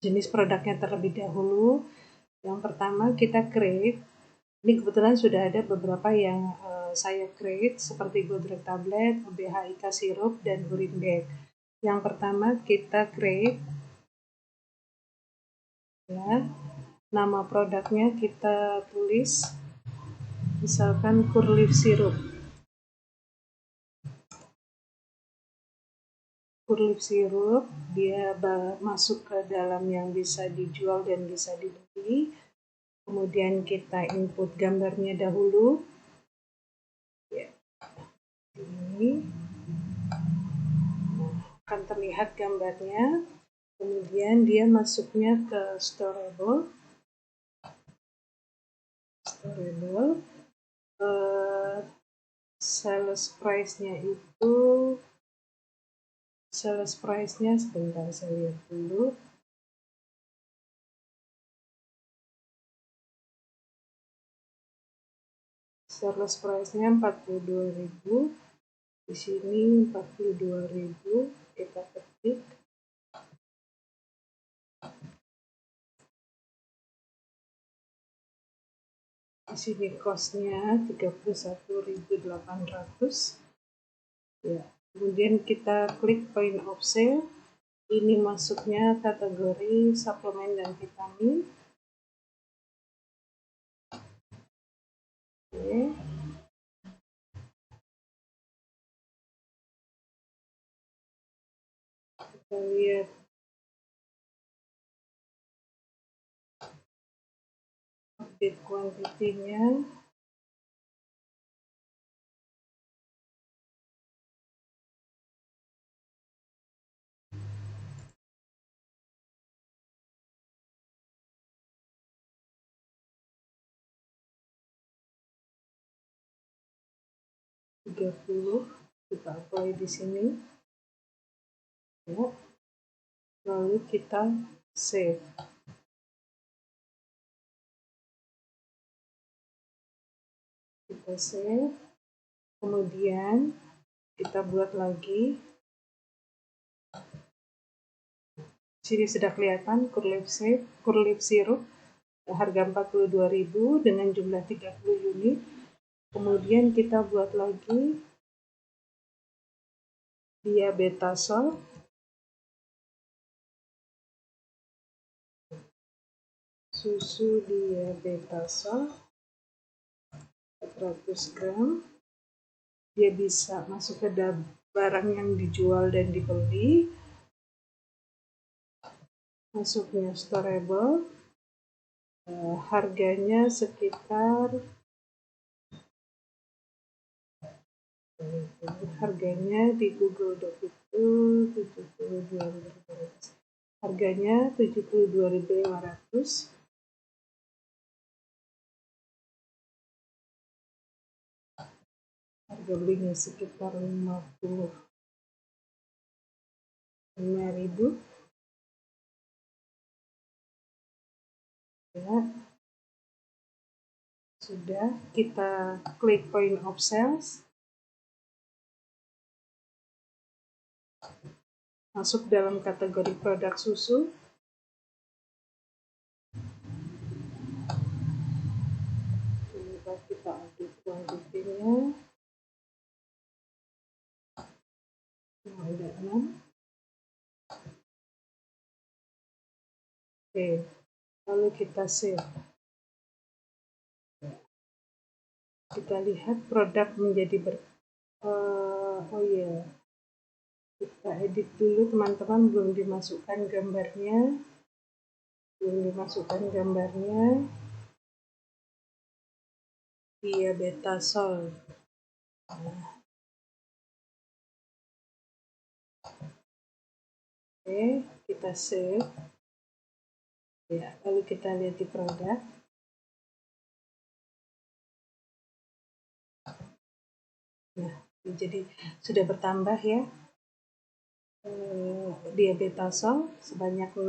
jenis produknya terlebih dahulu. Yang pertama kita create, ini kebetulan sudah ada beberapa yang saya create seperti Godrek tablet, BHIK sirup, dan urine bag. Yang pertama kita create, ya, nama produknya kita tulis misalkan Curleaf sirup. Curleaf sirup dia masuk ke dalam yang bisa dijual dan bisa dibeli. Kemudian kita input gambarnya dahulu. Ya. Ini akan terlihat gambarnya. Kemudian dia masuknya ke storable. Sales price-nya sebentar saya lihat dulu. Sales price-nya 42.000. Di sini 42.000. Kita ketik. Di sini cost-nya 31.800. Ya. Kemudian kita klik point of sale. Ini masuknya kategori suplemen dan vitamin. Oke. Kita lihat update quantity-nya. Kita apply di sini. Ya. Lalu kita save. Kita save. Kemudian kita buat lagi. Sini sudah kelihatan Curleaf sirup harga 42.000 dengan jumlah 30 unit. Kemudian kita buat lagi Diabetasol. Susu Diabetasol 400 gram. dia bisa masuk ke barang yang dijual dan dibeli, masuknya storable, harganya sekitar di Google Doc itu 72.500. Harganya 72.500. Harga belinya sekitar 55.000. Ya, sudah, kita klik point of sales, masuk dalam kategori produk susu. Coba kita update kuantitinya. Ada 6. Oke, lalu kita save. Kita lihat produk menjadi kita edit dulu teman-teman, belum dimasukkan gambarnya. Diabetasol. Oke, kita save. Ya, lalu kita lihat di produk. Nah, jadi sudah bertambah ya. Diabetasol sebanyak 6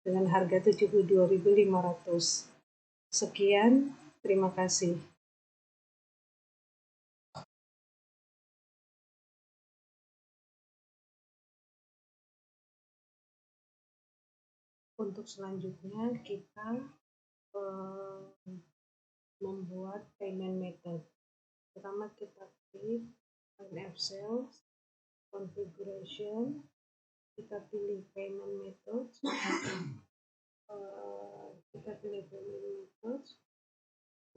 dengan harga 72.500. Sekian, terima kasih. Untuk selanjutnya kita membuat payment method. Pertama kita klik point of sales, configuration, kita pilih payment method.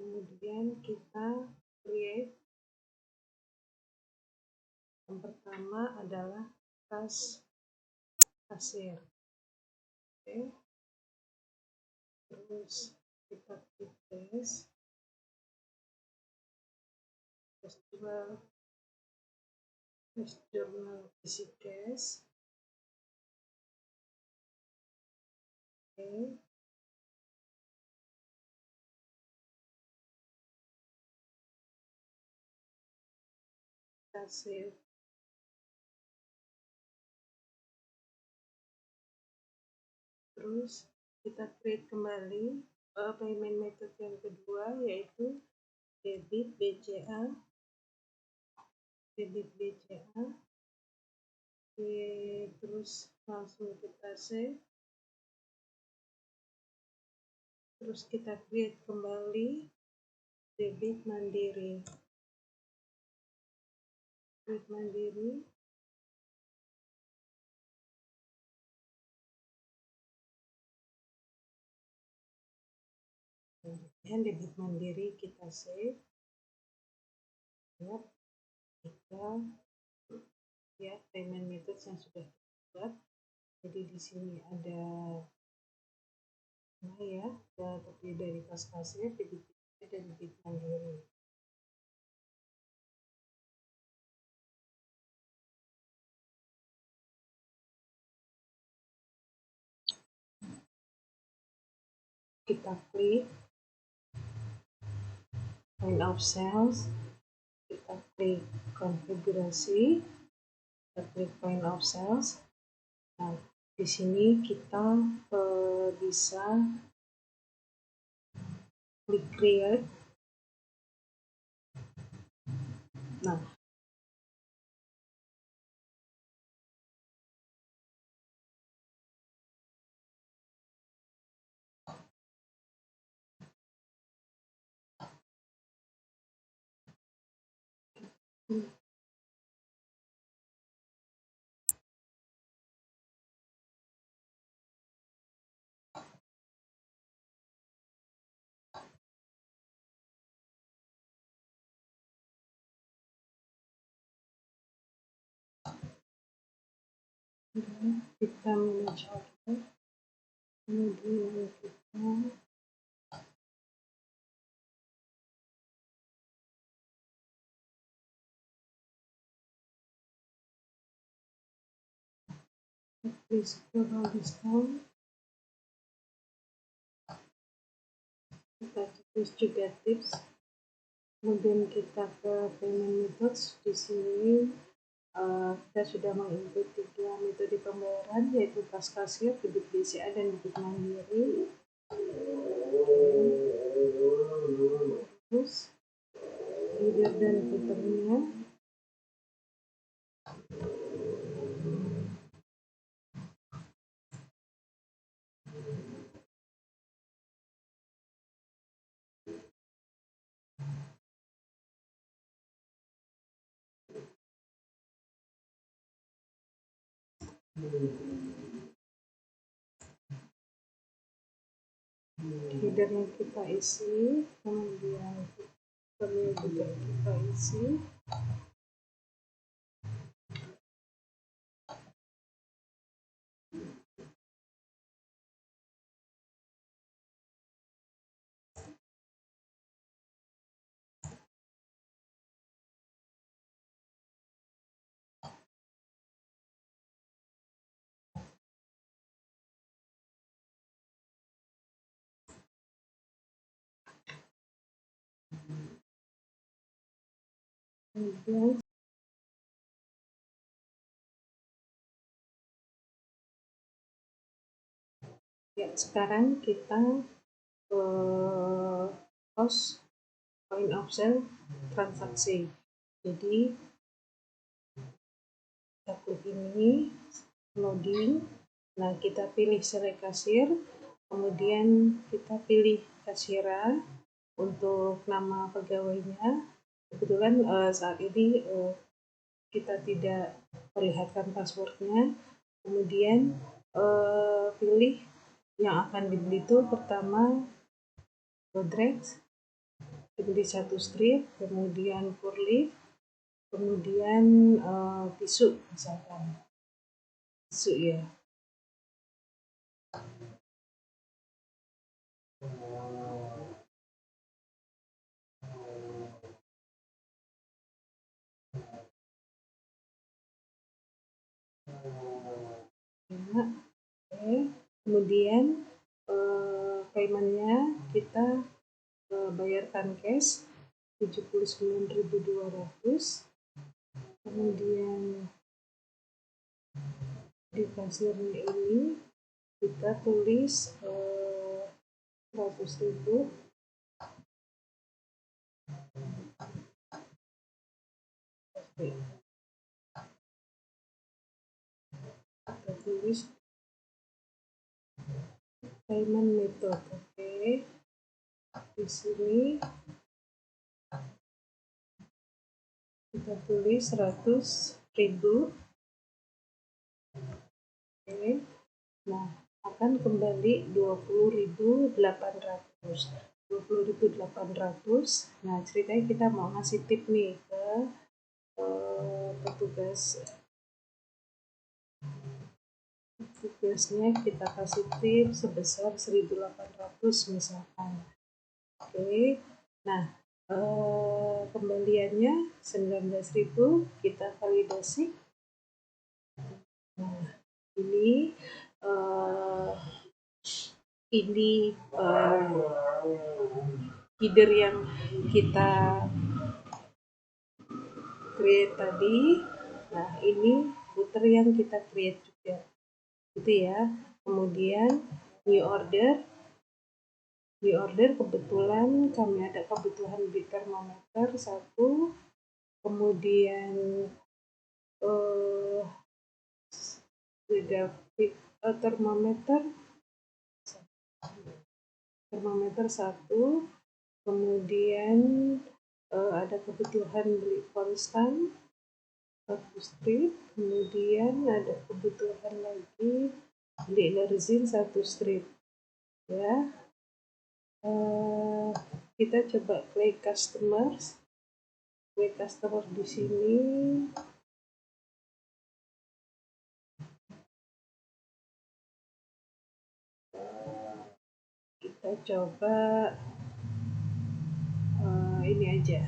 Kemudian kita create. Yang pertama adalah kasir. Oke. Terus kita klik test journal isi cash. Oke. Kita save. Terus kita create kembali payment method yang kedua, yaitu debit BCA. Terus langsung kita save. Terus kita create kembali debit mandiri. Dan debit mandiri kita save. Ya, kita lihat payment method yang sudah dibuat. Jadi di sini ada terdiri dari kas kasir, debit dan debit mandiri. Kita klik point of sales, kita klik konfigurasi, kita klik point of sales. Nah, di sini kita bisa klik create. Nah, kita manage order, kemudian kita please scroll this down, kita tulis juga tips, kemudian kita ke payment methods. Di sini kita sudah menginput 3 metode pembayaran, yaitu kas kasir, debit BCA, dan debit mandiri. Terus header dan footernya, headernya kita isi, kemudian footernya juga kita isi. Kemudian ya, sekarang kita post point of sale transaksi. Jadi kita klik ini, loading. Nah, kita pilih select kasir, kemudian kita pilih kasira untuk nama pegawainya. Kebetulan saat ini kita tidak perlihatkan passwordnya. Kemudian pilih yang akan dibeli itu pertama Godrex, dibeli 1 strip, kemudian Purlift, kemudian tisu, misalkan tisu ya. Kemudian paymentnya kita bayarkan cash 79.200, kemudian di kasirnya ini kita tulis 100.000, kita tulis payment method. Oke. Di sini kita tulis 100.000. Oke. Nah, akan kembali 20.800. 20.800. Nah, ceritanya kita mau ngasih tip nih ke tugasnya, kita kasih tip sebesar 1.800 misalkan. Oke. Nah, kembaliannya 19.000, kita validasi. Nah, ini header yang kita create tadi. Nah, ini footer yang kita create juga, gitu ya. Kemudian new order kebetulan kami ada kebutuhan beli termometer 1, kemudian termometer 1, kemudian ada kebutuhan beli konstan 1 strip, kemudian ada kebutuhan lagi beli resin 1 strip ya. Kita coba klik customer di sini. kita coba ini aja.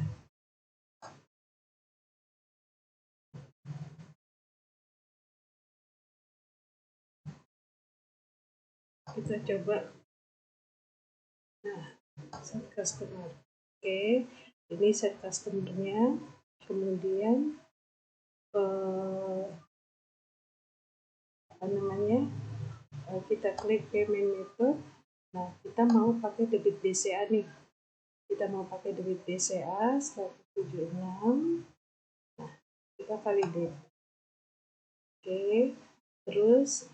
Kita coba, nah, set customer. Oke, ini set customernya. Kemudian apa namanya? Kita klik payment method. Nah, kita mau pakai debit BCA nih. Kita mau pakai debit BCA 176. Nah, kita validate. Oke, terus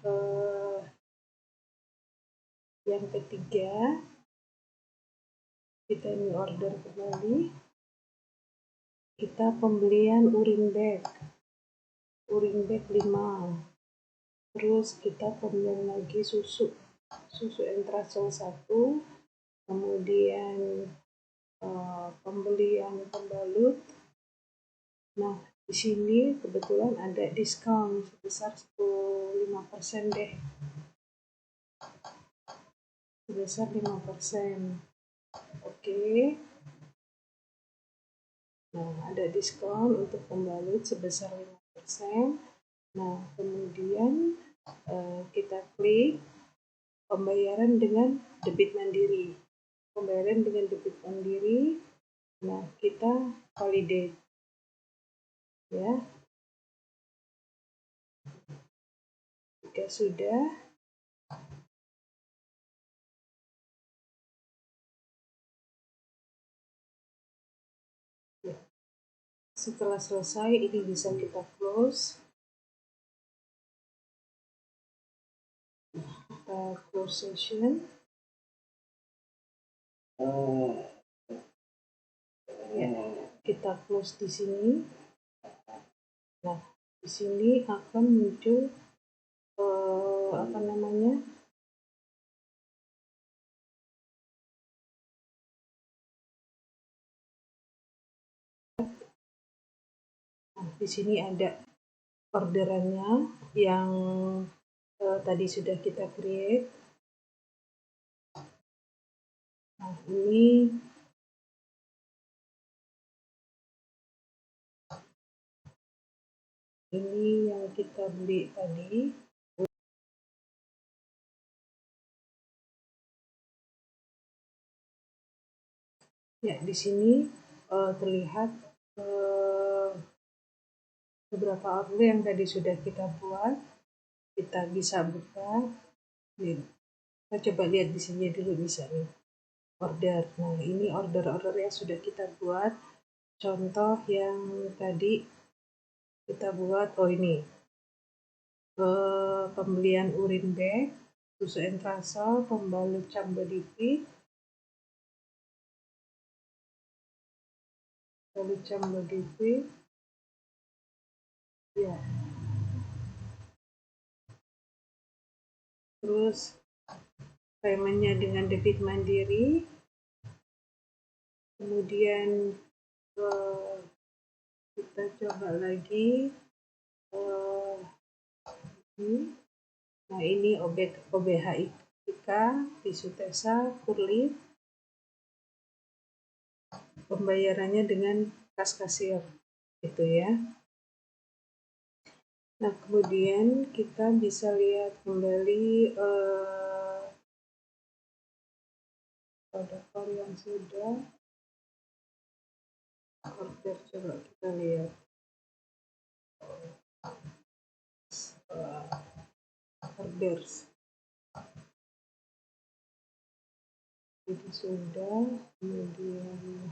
yang ketiga, kita ini order kembali. Kita pembelian urin bag 5. Terus kita pembelian lagi susu Entrasol 1. Kemudian pembelian pembalut. Nah, di sini kebetulan ada diskon sebesar 5% deh. Sebesar 5%. Oke. Nah, ada diskon untuk pembalut sebesar 5%. Nah, kemudian kita klik pembayaran dengan debit mandiri. Nah, kita validate. Ya. Jika sudah, ya. Setelah selesai, ini bisa kita close. Kita close session. Ya, kita close di sini. Nah, di sini akan muncul apa namanya? Nah, di sini ada orderannya yang tadi sudah kita create. Nah, ini yang kita beli tadi. Ya, di sini terlihat beberapa order yang tadi sudah kita buat. Kita bisa buka. Nih, kita coba lihat di sini dulu bisa nih. Order. Nah, ini order-order yang sudah kita buat. Contoh yang tadi kita buat, ini pembelian urin bag, susu Entrasol, pembalut Cambo Liquid, ya. Terus paymentnya dengan debit mandiri. Kemudian kita coba lagi. Nah, ini OBH IKA, tisu Tesa, Kurlip. Pembayarannya dengan kas kasir, gitu ya. Nah, kemudian kita bisa lihat kembali pada yang sudah order. Coba kita lihat orders. Itu sudah, kemudian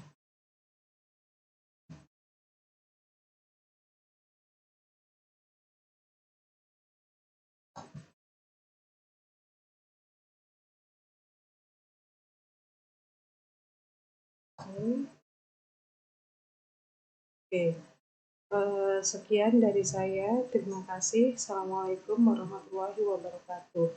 oke. Sekian dari saya. Terima kasih. Assalamualaikum warahmatullahi wabarakatuh.